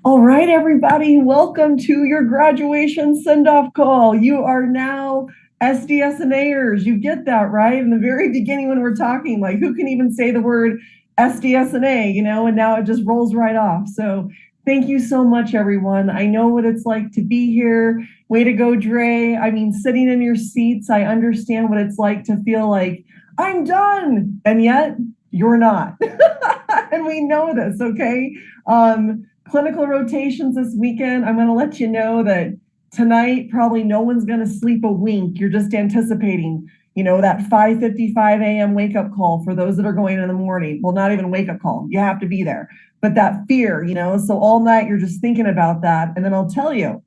All right, everybody, welcome to your graduation send-off call. You are now SDSNAers. You get that, right? In the very beginning when we're talking, like who can even say the word SDSNA, and now it just rolls right off. So thank you so much, everyone. I know what it's like to be here. Way to go, Dre. I mean, sitting in your seats, I understand what it's like to feel like I'm done, and yet you're not. And we know this, okay? Clinical rotations this weekend. I'm going to let you know that tonight probably no one's going to sleep a wink. You're just anticipating, that 5:55 a.m. wake up call for those that are going in the morning. Well, not even wake up call. You have to be there. But that fear, so all night you're just thinking about that. And then I'll tell you,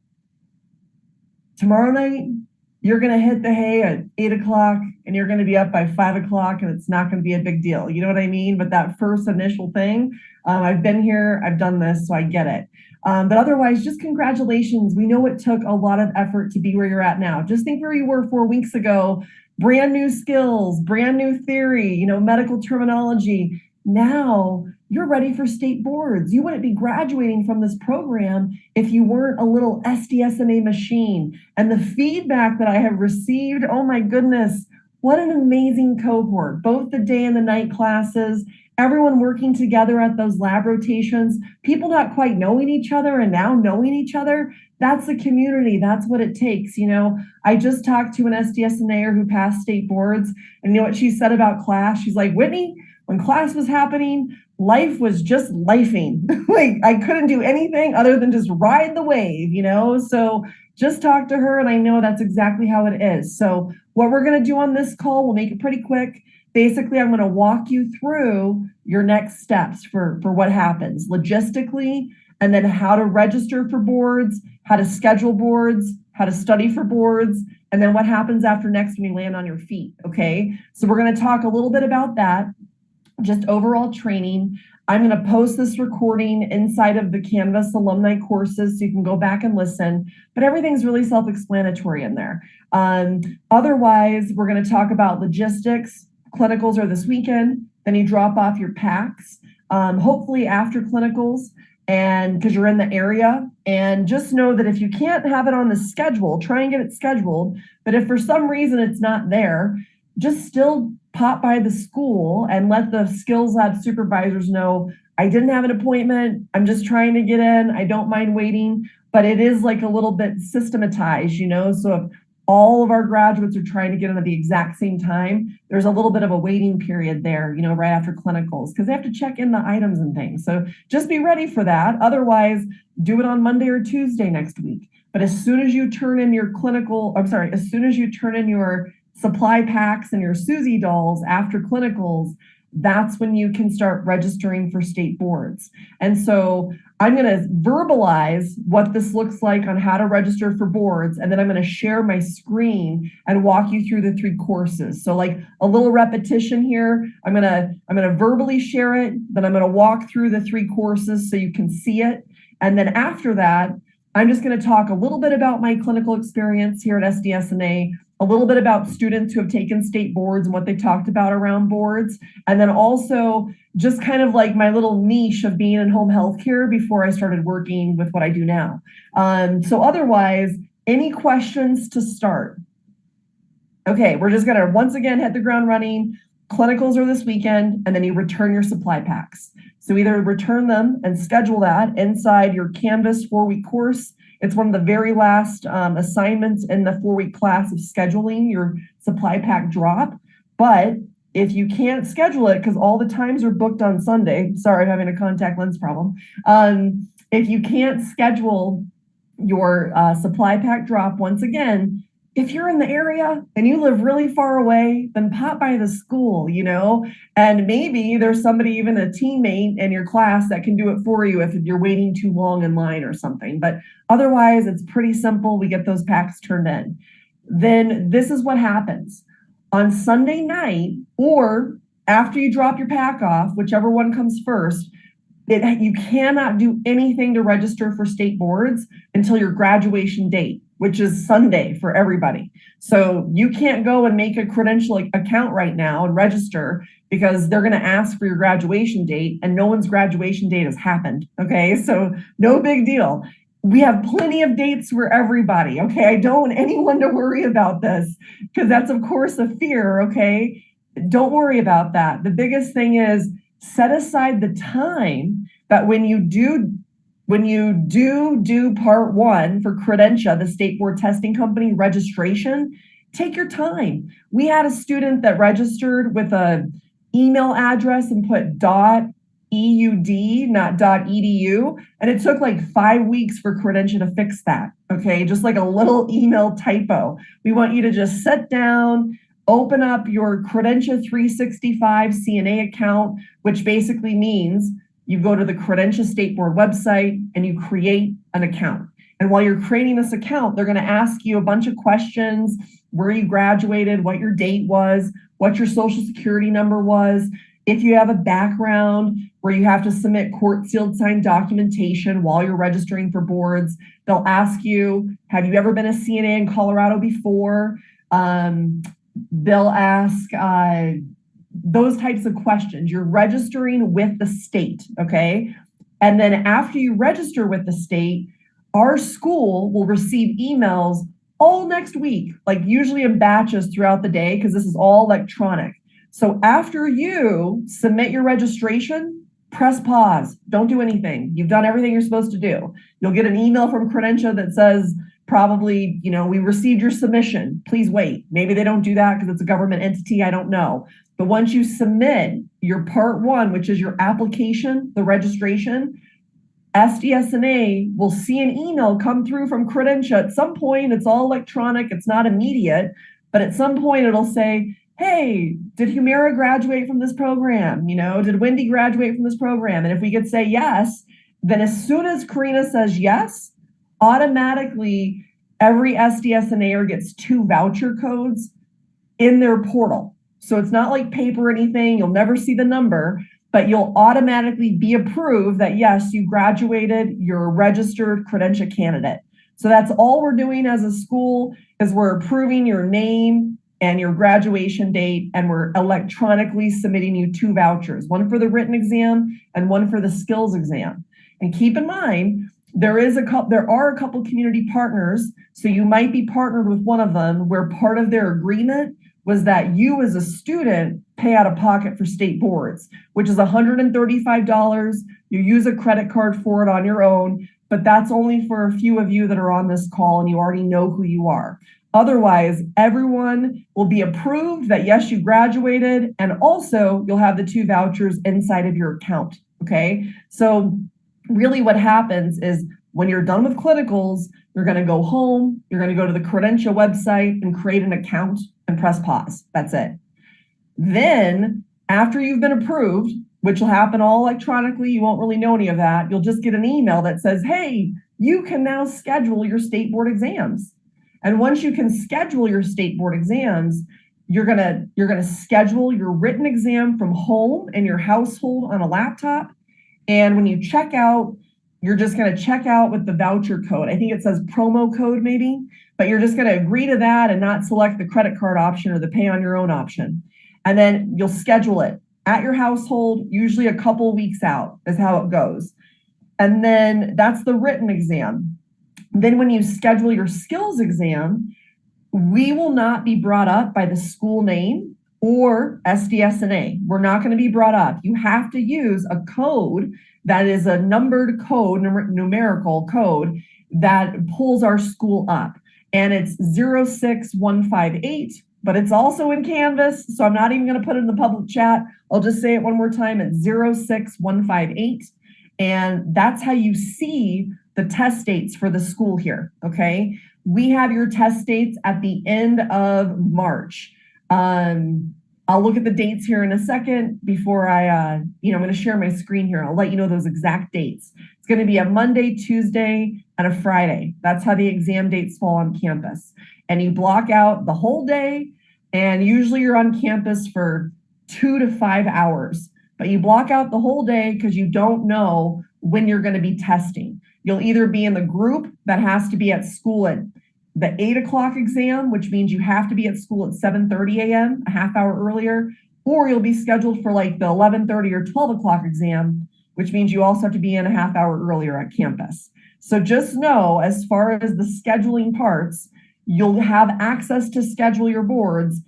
tomorrow night, you're going to hit the hay at 8 o'clock and you're going to be up by 5 o'clock and it's not going to be a big deal. You know what I mean? But that first initial thing, I've been here, I've done this, so I get it. But otherwise, just congratulations. We know it took a lot of effort to be where you're at now. Just think where you were 4 weeks ago, brand new skills, brand new theory, medical terminology. Now you're ready for state boards. You wouldn't be graduating from this program if you weren't a little SDSNA machine. And the feedback that I have received, oh my goodness, what an amazing cohort, both the day and the night classes, everyone working together at those lab rotations, people not quite knowing each other and now knowing each other. That's the community. That's what it takes. I just talked to an SDSNAer who passed state boards, and you know what she said about class? She's like, Whitney, when class was happening, life was just lifing. Like I couldn't do anything other than just ride the wave, So just talk to her, and I know that's exactly how it is. So what we're going to do on this call, we'll make it pretty quick. Basically, I'm going to walk you through your next steps for what happens logistically, and then how to register for boards, how to schedule boards, how to study for boards, and then what happens after next when you land on your feet, okay? So we're going to talk a little bit about that, just overall training. I'm going to post this recording inside of the Canvas alumni courses so you can go back and listen, but everything's really self-explanatory in there. Otherwise, we're going to talk about logistics. Clinicals are this weekend. Then you drop off your packs, hopefully after clinicals, and because you're in the area. And just know that if you can't have it on the schedule, try and get it scheduled. But if for some reason it's not there, just still pop by the school and let the skills lab supervisors know, I didn't have an appointment. I'm just trying to get in. I don't mind waiting, but it is like a little bit systematized, So if all of our graduates are trying to get in at the exact same time, there's a little bit of a waiting period there, right after clinicals, because they have to check in the items and things. So just be ready for that. Otherwise, do it on Monday or Tuesday next week. But as soon as you turn in your as soon as you turn in your supply packs and your Susie dolls after clinicals, that's when you can start registering for state boards. And so I'm going to verbalize what this looks like on how to register for boards, and then I'm going to share my screen and walk you through the 3 courses. So like a little repetition here. I'm going to verbally share it, then I'm going to walk through the 3 courses so you can see it. And then after that, I'm just going to talk a little bit about my clinical experience here at SDSNA, a little bit about students who have taken state boards and what they talked about around boards, and then also just kind of like my little niche of being in home health care before I started working with what I do now. So otherwise, any questions to start? Okay, we're just gonna once again hit the ground running. Clinicals are this weekend, and then you return your supply packs. So either return them and schedule that inside your Canvas 4-week course. It's one of the very last assignments in the 4-week class of scheduling your supply pack drop. But if you can't schedule it because all the times are booked on Sunday, sorry, I'm having a contact lens problem. If you can't schedule your supply pack drop, once again, if you're in the area and you live really far away, then pop by the school, and maybe there's somebody, even a teammate in your class that can do it for you if you're waiting too long in line or something. But otherwise, it's pretty simple. We get those packs turned in. Then this is what happens. On Sunday night, or after you drop your pack off, whichever one comes first, you cannot do anything to register for state boards until your graduation date. which is Sunday for everybody. So you can't go and make a credential account right now and register because they're going to ask for your graduation date and no one's graduation date has happened. Okay, so no big deal. We have plenty of dates for everybody. Okay, I don't want anyone to worry about this because that's, of course, a fear. Okay, don't worry about that. The biggest thing is set aside the time that when you do part one for Credentia, the state board testing company registration, take your time. We had a student that registered with a email address and put .eud, not .edu, and it took like 5 weeks for Credentia to fix that. Okay, just like a little email typo. We want you to just sit down, open up your Credentia 365 CNA account, which basically means you go to the Credentia State Board website and you create an account. And while you're creating this account, they're going to ask you a bunch of questions: where you graduated, what your date was, what your social security number was. If you have a background where you have to submit court-sealed signed documentation while you're registering for boards, they'll ask you, have you ever been a CNA in Colorado before? They'll ask those types of questions. You're registering with the state, okay? And then after you register with the state, our school will receive emails all next week, like usually in batches throughout the day, because this is all electronic. So after you submit your registration, press pause. Don't do anything. You've done everything you're supposed to do. You'll get an email from Credentia that says, probably, we received your submission. Please wait. Maybe they don't do that because it's a government entity. I don't know. But once you submit your part one, which is your application, the registration, SDSNA will see an email come through from Credentia. At some point, it's all electronic. It's not immediate, but at some point it'll say, hey, did Humira graduate from this program? Did Wendy graduate from this program? And if we could say yes, then as soon as Karina says yes, automatically every SDSNAer gets 2 voucher codes in their portal. So it's not like paper or anything. You'll never see the number, but you'll automatically be approved that yes, you graduated, you're a registered Credentia candidate. So that's all we're doing as a school, is we're approving your name and your graduation date, and we're electronically submitting you 2 vouchers, one for the written exam and one for the skills exam. And keep in mind, there are a couple community partners, so you might be partnered with one of them, where part of their agreement was that you as a student pay out of pocket for state boards, which is $135. You use a credit card for it on your own, but that's only for a few of you that are on this call and you already know who you are. Otherwise, everyone will be approved that yes, you graduated, and also you'll have the 2 vouchers inside of your account, okay? So really what happens is when you're done with clinicals, you're going to go home, you're going to go to the Credentia website and create an account and press pause. That's it. Then after you've been approved, which will happen all electronically, you won't really know any of that. You'll just get an email that says, hey, you can now schedule your state board exams. And once you can schedule your state board exams, you're gonna schedule your written exam from home in your household on a laptop. And when you check out, you're just going to check out with the voucher code. I think it says promo code maybe, but you're just going to agree to that and not select the credit card option or the pay on your own option. And then you'll schedule it at your household, usually a couple weeks out is how it goes. And then that's the written exam. Then when you schedule your skills exam, we will not be brought up by the school name or SDSNA. We're not going to be brought up. You have to use a code that is a numbered code, numerical code that pulls our school up. And it's 06158, but it's also in Canvas. So I'm not even going to put it in the public chat. I'll just say it one more time. It's 06158. And that's how you see the test dates for the school here, okay? We have your test dates at the end of March. I'll look at the dates here in a second before I'm going to share my screen here. I'll let you know those exact dates. It's going to be a Monday, Tuesday, and a Friday. That's how the exam dates fall on campus. And you block out the whole day, and usually you're on campus for 2 to 5 hours. But you block out the whole day because you don't know when you're going to be testing. You'll either be in the group that has to be at school at the 8 o'clock exam, which means you have to be at school at 7:30 a.m., a half hour earlier, or you'll be scheduled for like the 11:30 or 12 o'clock exam, which means you also have to be in a half hour earlier at campus. So just know, as far as the scheduling parts, you'll have access to schedule your boards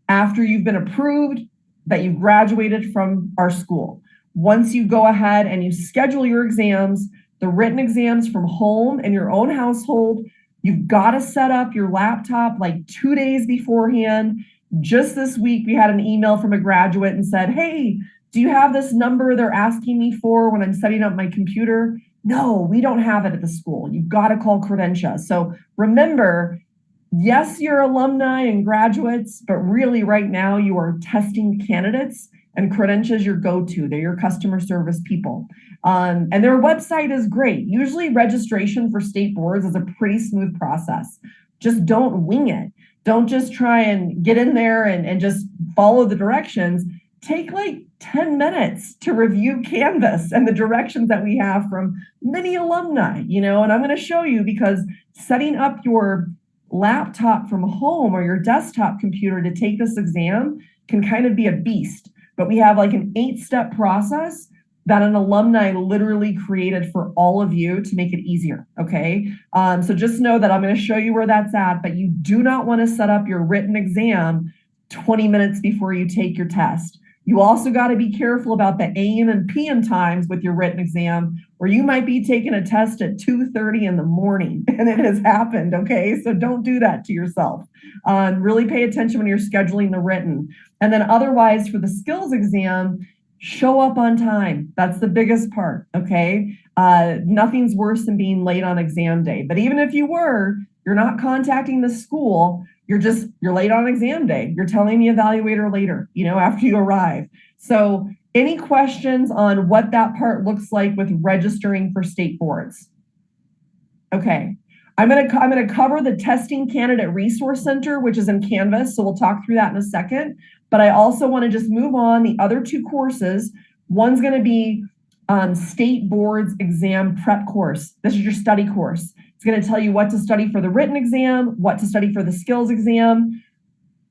after you've been approved that you graduated from our school. Once you go ahead and you schedule your exams, the written exams from home in your own household, you've got to set up your laptop like 2 days beforehand. Just this week, we had an email from a graduate and said, hey, do you have this number they're asking me for when I'm setting up my computer? No, we don't have it at the school. You've got to call Credentia. So remember, yes, you're alumni and graduates, but really right now you are testing candidates, and Credentia is your go-to. They're your customer service people. And their website is great. Usually registration for state boards is a pretty smooth process. Just don't wing it. Don't just try and get in there and just follow the directions. Take like 10 minutes to review Canvas and the directions that we have from many alumni, and I'm going to show you, because setting up your laptop from home or your desktop computer to take this exam can kind of be a beast. But we have like an 8-step process that an alumni literally created for all of you to make it easier, okay? So just know that I'm going to show you where that's at, but you do not want to set up your written exam 20 minutes before you take your test. You also got to be careful about the AM and PM times with your written exam, or you might be taking a test at 2:30 in the morning, and it has happened, okay? So don't do that to yourself. Really pay attention when you're scheduling the written. And then otherwise, for the skills exam, show up on time. That's the biggest part, okay? Nothing's worse than being late on exam day. But even if you were, you're not contacting the school. You're late on exam day. You're telling the evaluator later, after you arrive. So any questions on what that part looks like with registering for state boards? Okay. I'm going to cover the Testing Candidate Resource Center, which is in Canvas. So we'll talk through that in a second. But I also want to just move on. The other 2 courses, one's going to be State Boards Exam Prep course. This is your study course. It's going to tell you what to study for the written exam, what to study for the skills exam.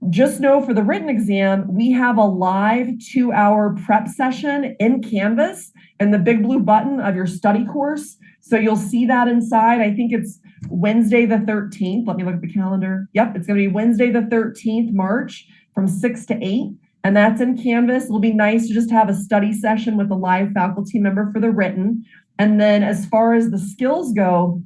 Just know for the written exam, we have a live 2-hour prep session in Canvas and the big blue button of your study course. So you'll see that inside. I think it's Wednesday the 13th. Let me look at the calendar. Yep, it's going to be Wednesday the 13th, March, from 6 to 8. And that's in Canvas. It'll be nice to just have a study session with a live faculty member for the written. And then as far as the skills go,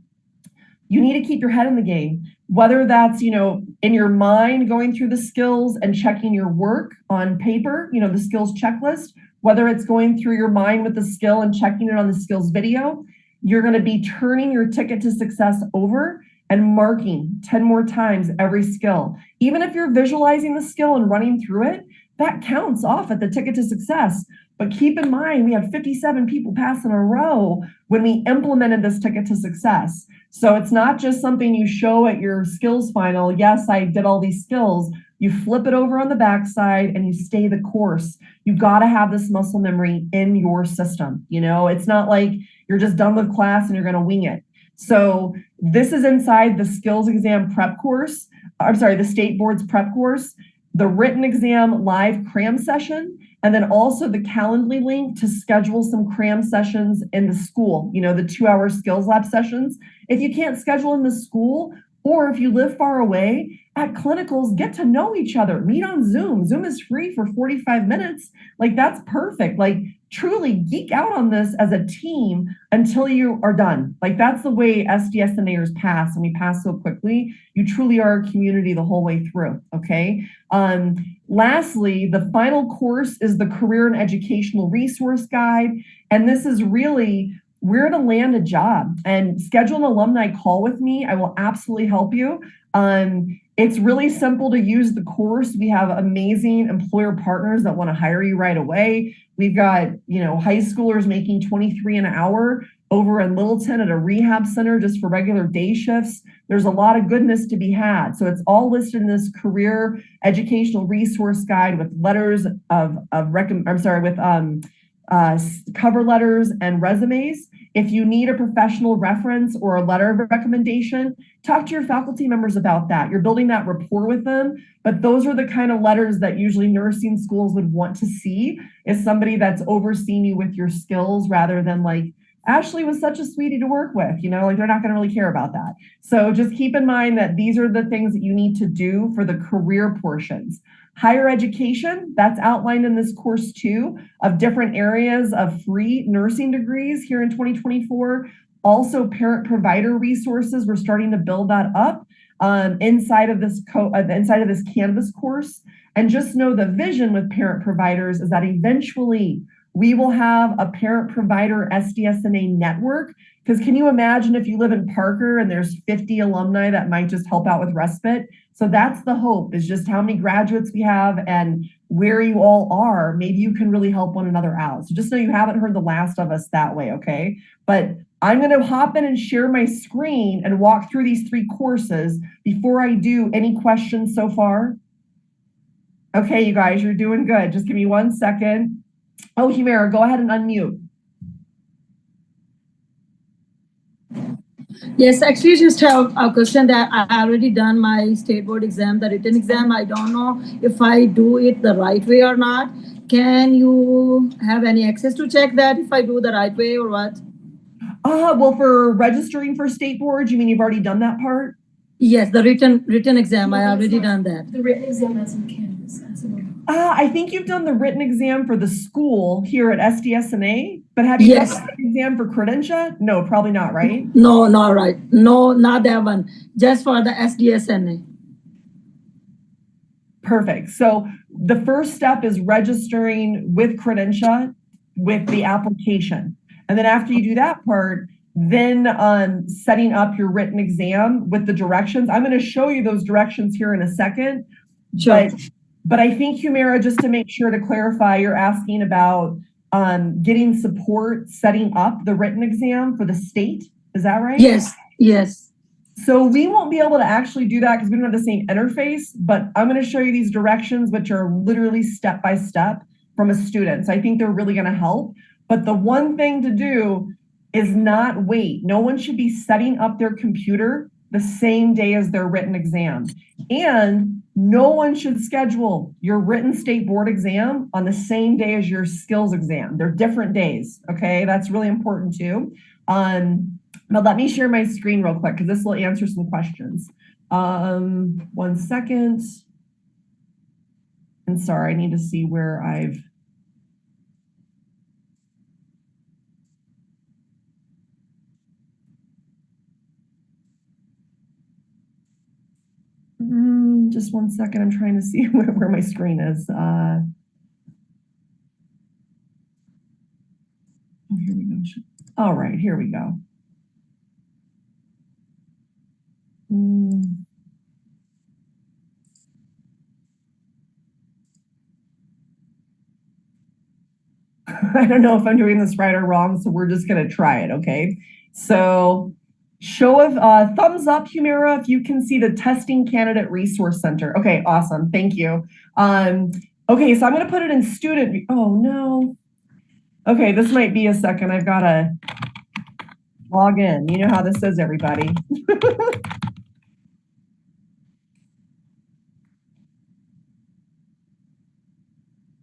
you need to keep your head in the game, whether that's, in your mind going through the skills and checking your work on paper, the skills checklist, whether it's going through your mind with the skill and checking it on the skills video. You're going to be turning your ticket to success over and marking 10 more times every skill. Even if you're visualizing the skill and running through it, that counts off at the ticket to success. But keep in mind, we had 57 people pass in a row when we implemented this ticket to success. So it's not just something you show at your skills final. Yes, I did all these skills. You flip it over on the backside and you stay the course. You got to have this muscle memory in your system. It's not like you're just done with class and you're going to wing it. So this is inside the skills exam prep course. The state boards prep course, the written exam live cram session, and then also the Calendly link to schedule some cram sessions in the school, the 2-hour skills lab sessions. If you can't schedule in the school, or if you live far away, at clinicals, get to know each other. Meet on Zoom. Zoom is free for 45 minutes. Like, that's perfect. Like, truly geek out on this as a team until you are done. Like, that's the way SDSNAers pass, and we pass so quickly. You truly are a community the whole way through, okay? Lastly, the final course is the Career and Educational Resource Guide, and this is really where to land a job. And schedule an alumni call with me. I will absolutely help you. It's really simple to use the course. We have amazing employer partners that want to hire you right away. We've got, high schoolers making $23 an hour over in Littleton at a rehab center just for regular day shifts. There's a lot of goodness to be had. So it's all listed in this Career Educational Resource Guide with letters of cover letters and resumes. If you need a professional reference or a letter of recommendation, talk to your faculty members about that. You're building that rapport with them, but those are the kind of letters that usually nursing schools would want to see, is somebody that's overseeing you with your skills rather than like, Ashley was such a sweetie to work with, like they're not going to really care about that. So just keep in mind that these are the things that you need to do for the career portions. Higher education, that's outlined in this course too, of different areas of free nursing degrees here in 2024. Also, parent provider resources, we're starting to build that up inside of this Canvas course. And just know the vision with parent providers is that eventually we will have a parent provider SDSNA network. Because can you imagine if you live in Parker and there's 50 alumni that might just help out with respite? So that's the hope, is just how many graduates we have and where you all are. Maybe you can really help one another out. So just know you haven't heard the last of us that way, okay? But I'm going to hop in and share my screen and walk through these 3 courses. Before I do, any questions so far? Okay, you guys, you're doing good. Just give me 1 second. Oh, Humira, go ahead and unmute. Yes, actually, just have a question that I already done my state board exam, the written exam. I don't know if I do it the right way or not. Can you have any access to check that if I do the right way or what? Well, for registering for state board, you mean you've already done that part? Yes, the written exam, I already done that. The written exam that's in Canvas. I think you've done the written exam for the school here at SDSNA, but have you done the written exam for Credentia? No, probably not, right? No, not right. No, not that one. Just for the SDSNA. Perfect. So the first step is registering with Credentia with the application. And then after you do that part, then setting up your written exam with the directions. I'm going to show you those directions here in a second. Sure. But I think, Humira, just to make sure to clarify, you're asking about getting support, setting up the written exam for the state. Is that right? Yes, yes. So we won't be able to actually do that because we don't have the same interface, but I'm going to show you these directions, which are literally step-by-step from a student. So I think they're really going to help. But the one thing to do is not wait. No one should be setting up their computer the same day as their written exam. And no one should schedule your written state board exam on the same day as your skills exam. They're different days, okay? That's really important too. But let me share my screen real quick because this will answer some questions. 1 second. And sorry, I need to see where I've... Just 1 second. I'm trying to see where my screen is. Here we go. All right, here we go. I don't know if I'm doing this right or wrong, so we're just going to try it, okay? So show of thumbs up, Humira, if you can see the Testing Candidate Resource Center. Okay, awesome. Thank you. Okay, so I'm going to put it in student. Oh, no. Okay, this might be a second. I've got to log in. You know how this is, everybody.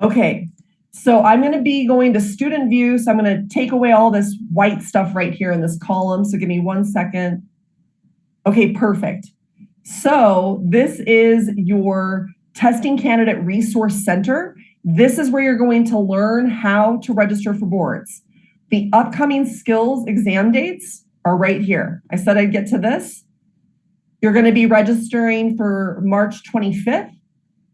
Okay, so I'm going to be going to student view. So I'm going to take away all this white stuff right here in this column. So give me 1 second. Okay, perfect. So this is your Testing Candidate Resource Center. This is where you're going to learn how to register for boards. The upcoming skills exam dates are right here. I said I'd get to this. You're going to be registering for March 25th,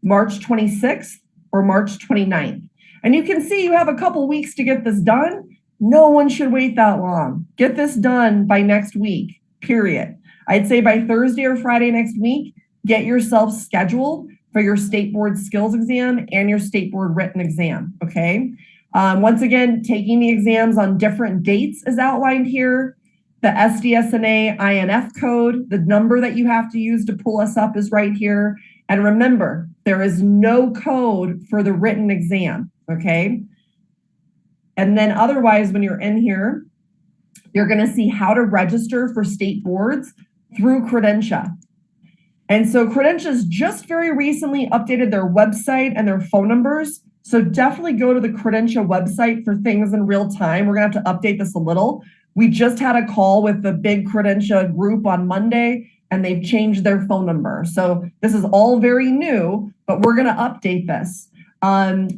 March 26th, or March 29th. And you can see you have a couple weeks to get this done. No one should wait that long. Get this done by next week, period. I'd say by Thursday or Friday next week, get yourself scheduled for your state board skills exam and your state board written exam, okay? Once again, taking the exams on different dates is outlined here. The SDSNA INF code, the number that you have to use to pull us up is right here. And remember, there is no code for the written exam, okay? And then otherwise, when you're in here, you're going to see how to register for state boards through Credentia. And so Credentia's just very recently updated their website and their phone numbers. So definitely go to the Credentia website for things in real time. We're going to have to update this a little. We just had a call with the big Credentia group on Monday, and they've changed their phone number. So this is all very new, but we're going to update this.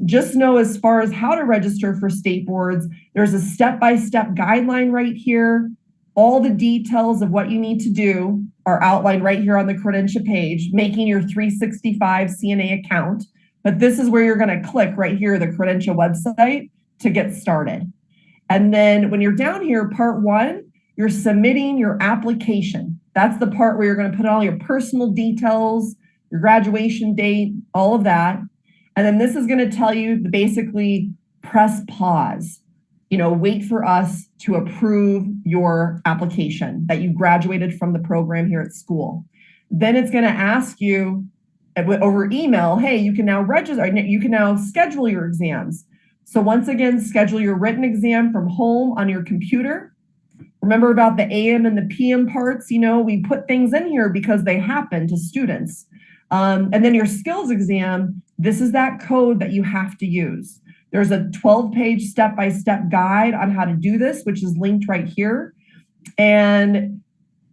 Just know, as far as how to register for state boards, there's a step-by-step guideline right here. All the details of what you need to do are outlined right here on the Credentia page, making your 365 CNA account. But this is where you're going to click right here, the Credentia website, to get started. And then when you're down here, part 1, you're submitting your application. That's the part where you're going to put all your personal details, your graduation date, all of that. And then this is going to tell you to basically press pause. Wait for us to approve your application that you graduated from the program here at school. Then it's going to ask you over email, hey, you can now register, you can now schedule your exams. So once again, schedule your written exam from home on your computer. Remember about the AM and the PM parts, we put things in here because they happen to students. And then your skills exam, this is that code that you have to use. There's a 12-page step-by-step guide on how to do this, which is linked right here. And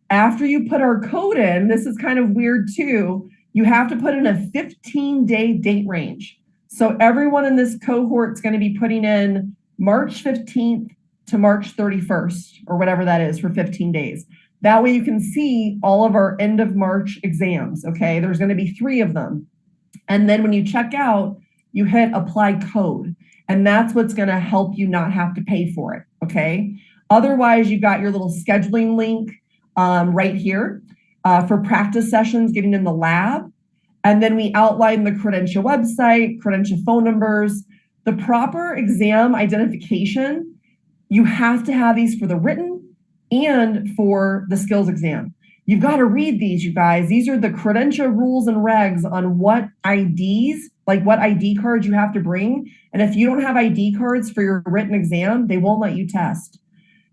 after you put our code in, this is kind of weird too, you have to put in a 15-day date range. So everyone in this cohort is going to be putting in March 15th to March 31st, or whatever that is, for 15 days. That way you can see all of our end of March exams, okay? There's going to be 3 of them. And then when you check out, you hit apply code, and that's what's going to help you not have to pay for it, okay? Otherwise, you've got your little scheduling link right here for practice sessions, getting in the lab. And then we outline the Credentia website, Credentia phone numbers, the proper exam identification. You have to have these for the written and for the skills exam. You've got to read these, you guys. These are the Credentia rules and regs on what IDs, like what ID cards you have to bring. And if you don't have ID cards for your written exam, they won't let you test.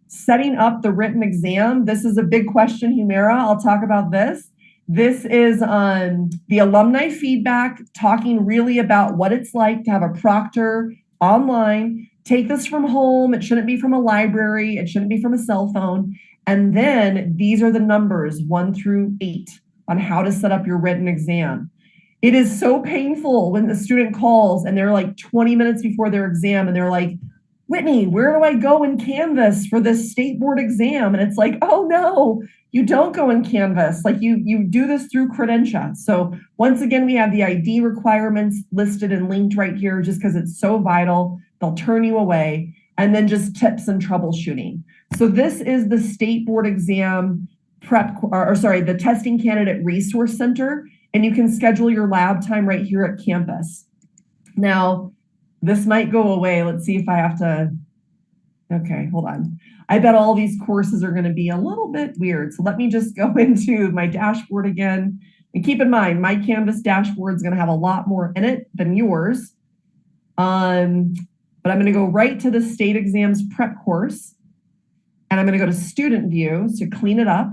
Setting up the written exam, this is a big question, Humira. I'll talk about this. This is the alumni feedback, talking really about what it's like to have a proctor online. Take this from home. It shouldn't be from a library. It shouldn't be from a cell phone. And then these are the numbers 1 through 8 on how to set up your written exam. It is so painful when the student calls and they're like 20 minutes before their exam and they're like, Whitney, where do I go in Canvas for this state board exam? And it's like, oh no, you don't go in Canvas. Like you do this through Credentia. So once again, we have the ID requirements listed and linked right here just because it's so vital. They'll turn you away. And then just tips and troubleshooting. So this is the state board exam the testing candidate resource center, and you can schedule your lab time right here at campus. Now, this might go away. Let's see if I have to, okay, hold on. I bet all these courses are going to be a little bit weird. So let me just go into my dashboard again. And keep in mind, my Canvas dashboard is going to have a lot more in it than yours. But I'm going to go right to the state exams prep course. And I'm going to go to student view to clean it up.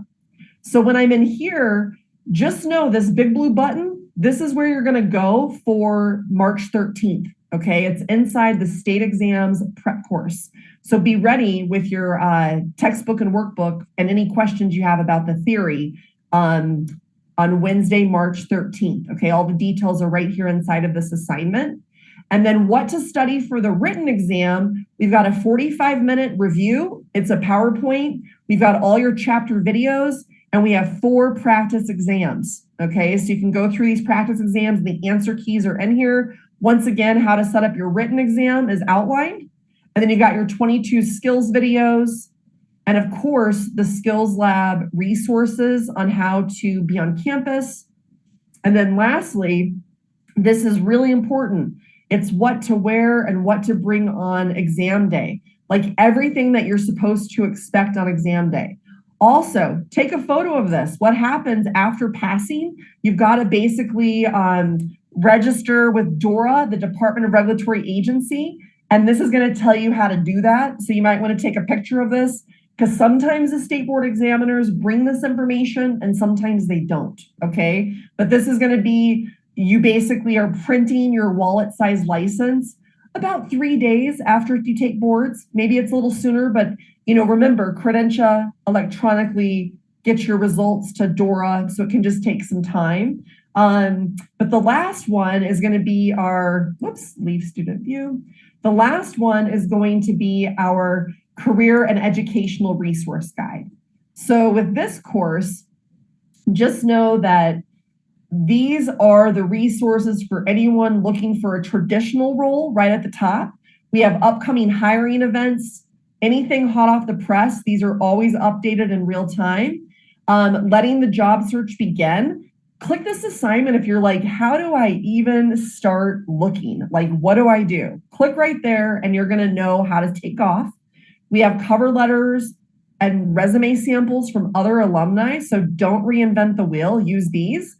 So when I'm in here, just know this big blue button, this is where you're going to go for March 13th. Okay, it's inside the state exams prep course. So be ready with your textbook and workbook and any questions you have about the theory on Wednesday, March 13th. Okay, all the details are right here inside of this assignment. And then what to study for the written exam, we've got a 45-minute review. It's a PowerPoint. We've got all your chapter videos, and we have 4 practice exams. Okay, so you can go through these practice exams. The answer keys are in here. Once again, how to set up your written exam is outlined. And then you got your 22 skills videos. And of course, the skills lab resources on how to be on campus. And then lastly, this is really important. It's what to wear and what to bring on exam day, like everything that you're supposed to expect on exam day. Also, take a photo of this. What happens after passing? You've got to basically register with DORA, the Department of Regulatory Agency, And this is going to tell you how to do that. So you might want to take a picture of this, because sometimes the state board examiners bring this information and sometimes they don't, okay? But this is going to be, you basically are printing your wallet size license about 3 days after you take boards. Maybe it's a little sooner, but remember, Credentia electronically gets your results to Dora, so it can just take some time. But the last one is going to be our, leave student view. The last one is going to be our career and educational resource guide. So with this course, just know that these are the resources for anyone looking for a traditional role right at the top. We have upcoming hiring events, anything hot off the press. These are always updated in real time. Letting the job search begin. Click this assignment if you're like, how do I even start looking? Like, what do I do? Click right there and you're going to know how to take off. We have cover letters and resume samples from other alumni, so don't reinvent the wheel. Use these.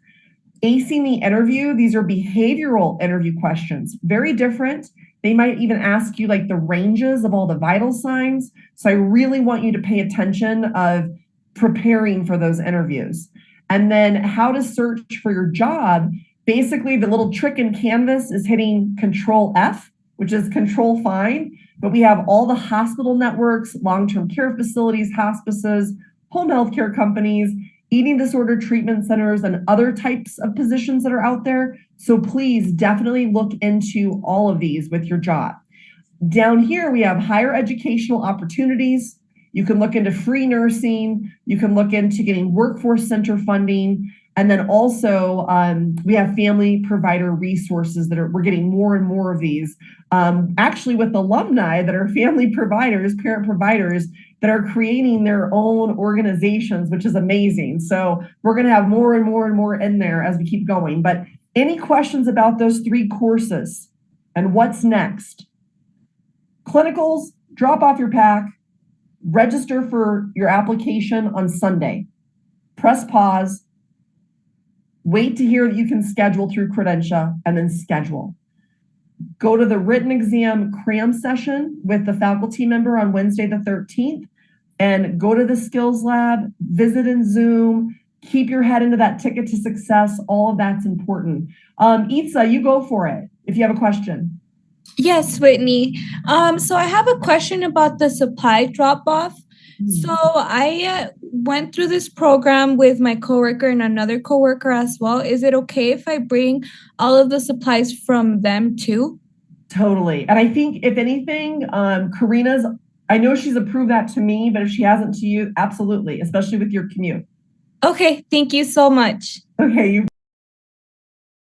Acing the interview, these are behavioral interview questions, very different. They might even ask you like the ranges of all the vital signs. So I really want you to pay attention of preparing for those interviews. And then how to search for your job. Basically, the little trick in Canvas is hitting Control F, which is control find. But we have all the hospital networks, long-term care facilities, hospices, home health care companies, eating disorder treatment centers, and other types of positions that are out there. So please definitely look into all of these with your job. Down here, we have higher educational opportunities. You can look into free nursing. You can look into getting workforce center funding. And then also we have family provider resources we're getting more and more of these. Actually with alumni that are family providers, parent providers that are creating their own organizations, which is amazing. So we're going to have more and more and more in there as we keep going. But any questions about those 3 courses and what's next? Clinicals, drop off your pack, register for your application on Sunday. Press pause. Wait to hear that you can schedule through Credentia and then schedule. Go to the written exam cram session with the faculty member on Wednesday the 13th and go to the skills lab, visit in Zoom, keep your head into that ticket to success. All of that's important. Itza, you go for it if you have a question. Yes, Whitney. So I have a question about the supply drop-off. So I went through this program with my coworker and another coworker as well. Is it okay if I bring all of the supplies from them too? Totally. And I think if anything, Karina's, I know she's approved that to me, but if she hasn't to you, absolutely, especially with your commute. Okay, thank you so much. Okay, you